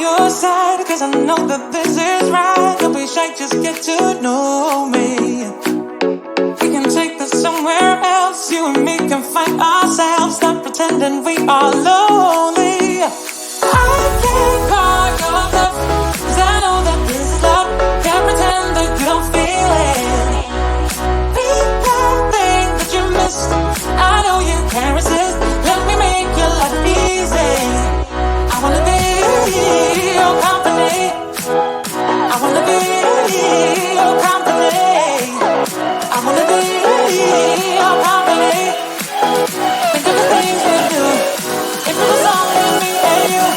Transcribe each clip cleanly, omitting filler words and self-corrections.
your side, cause I know that this is right. Don't be shy, just get to know me. We can take this somewhere else. You and me can find ourselves. Stop pretending we are lonely. I can't call your bluff, cause I know that this is love. Can't pretend that you don't feel it. Be that thing that you missed. I know you can't resist. Let me make your life easy. I wanna be your company. I wanna be your company. I wanna be your company. Think of the things we do. If it was only me and you.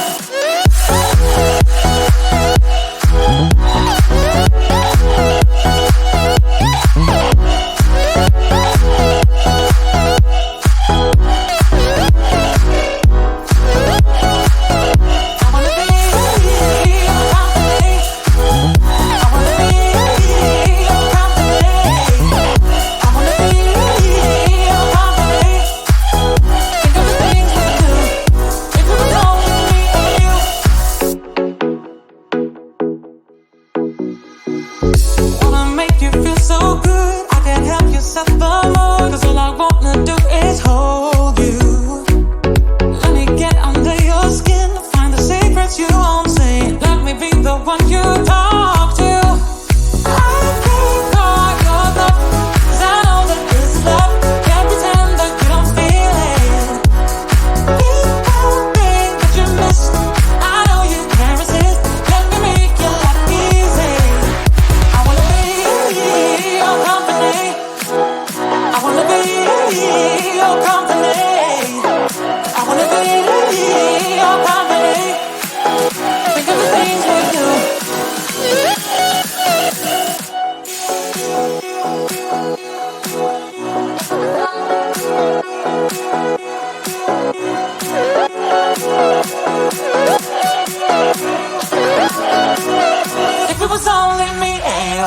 If it was only me and you.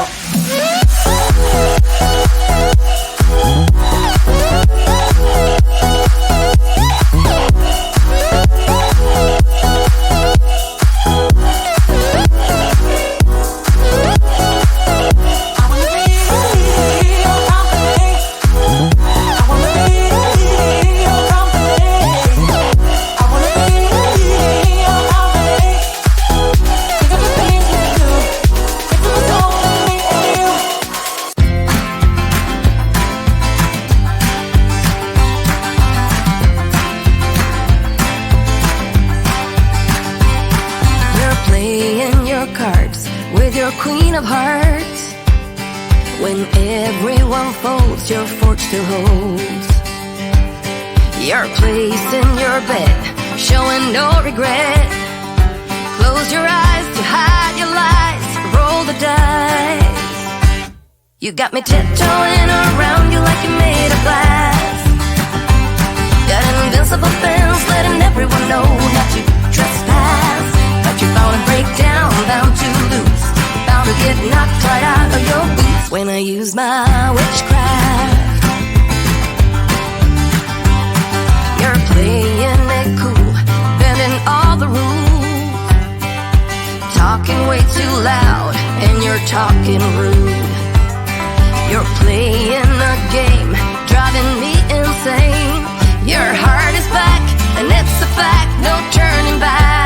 Queen of hearts, when everyone folds, you're forged to hold your place in your bed, showing no regret. Close your eyes to hide your lies, roll the dice. You got me tiptoeing around you like you're made of glass. Got an invincible fence, letting everyone know not to trespass. But you found a breakdown, bound to lose, bound to get knocked right out of your boots when I use my witchcraft. You're playing it cool, bending all the rules, talking way too loud, and you're talking rude. You're playing a game, driving me insane. Your heart is back, and it's a fact, no turning back.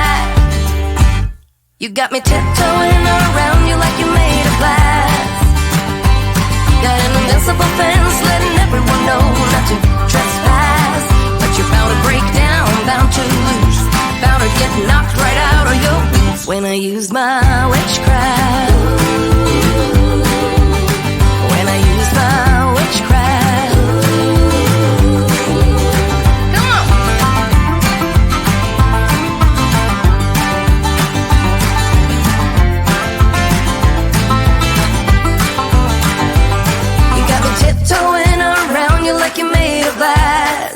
You got me tiptoeing around you like you're made of glass. Got an invincible fence, letting everyone know not to trespass. But you found a breakdown, bound to lose, bound to get knocked right out of your boots when I use my witchcraft. When I use my witchcraft. Tiptoeing around you like you're made of glass.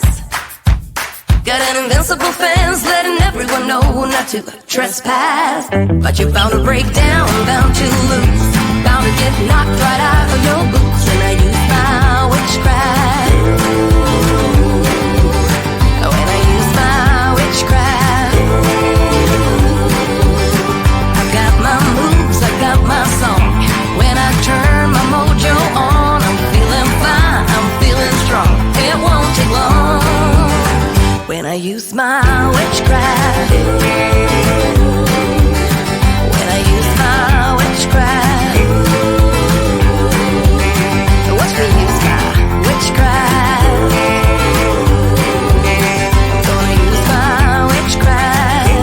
Got an invincible fence, letting everyone know not to trespass. But you found a breakdown, bound to lose, bound to get knocked right out of your boots when I use my witchcraft. When I use my witchcraft. use my witchcraft. When I use my witchcraft. Watch me use my witchcraft. I'm gonna use my witchcraft.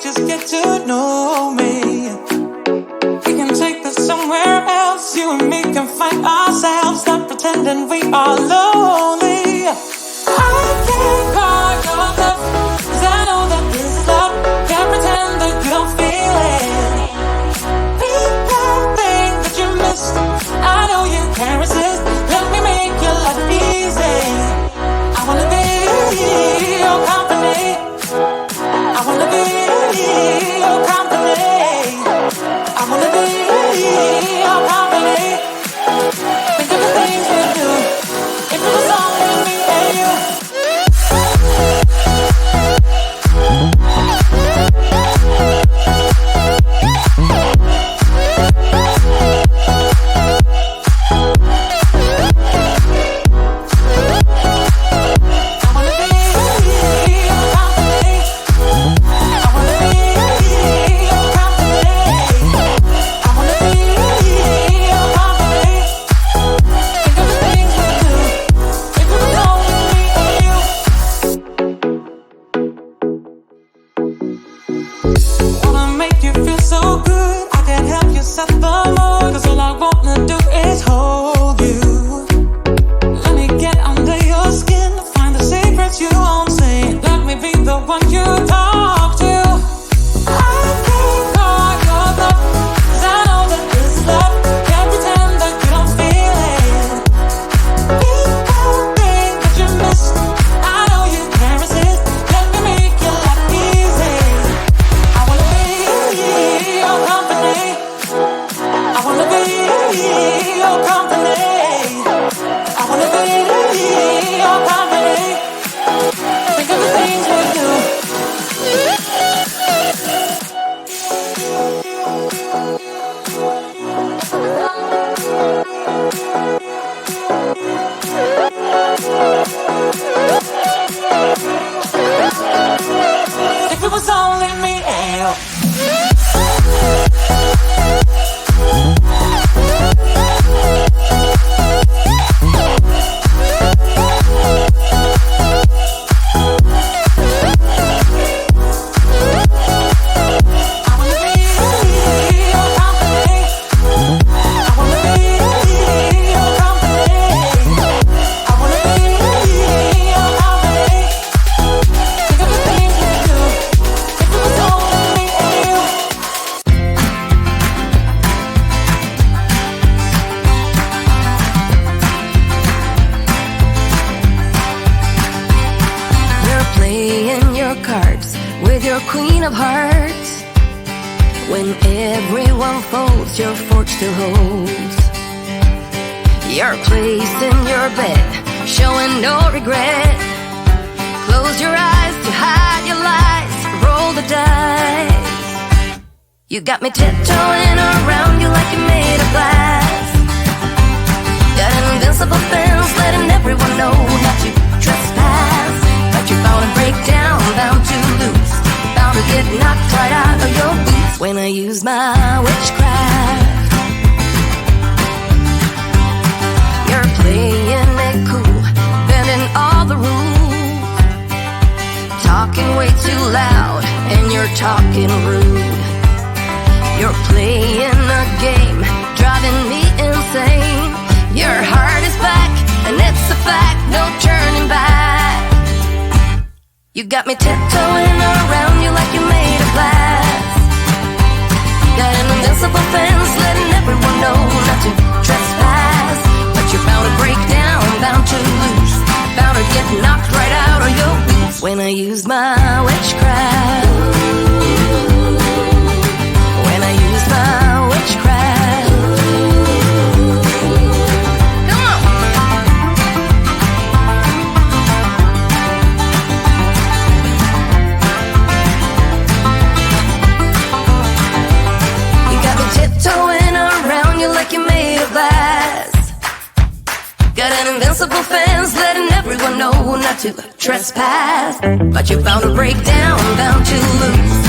just get to know me. We can take this somewhere else. You and me can find ourselves. Stop pretending we are lonely. I can't call your bluff, 'cause I know that this is love. Can't pretend that you don't feel it. People think that you missed. I know you can't resist. Let me make your life easy. I wanna be your company. I wanna be your company. I wanna be your company. Think of the things we do. If it was only me and you. Make you feel so good. I can help you set the mood. 'Cause all I wanna do is hold help. Queen of hearts, when everyone folds, you're forged to hold your place in your bed, showing no regret. Close your eyes to hide your lies, roll the dice. You got me tiptoeing around you like you're made of glass. Got an invincible fence letting everyone know not to trespass. But you're bound to break down, bound to lose, bound to get knocked right out of your boots when I use my witchcraft. You're playing it cool, bending all the rules, talking way too loud and you're talking rude. You're playing a game, driving me insane. Your heart is back and it's a fact, no turning back. You got me tiptoeing around you like you're made of glass. Got an invincible fence letting everyone know not to trespass. But you're bound to break down, bound to lose, bound to get knocked right out of your boots when I use my witchcraft. When I use my witchcraft. Tiptoeing around you like you're made of glass. Got an invincible fence letting everyone know not to trespass. But you're bound to break down, bound to lose,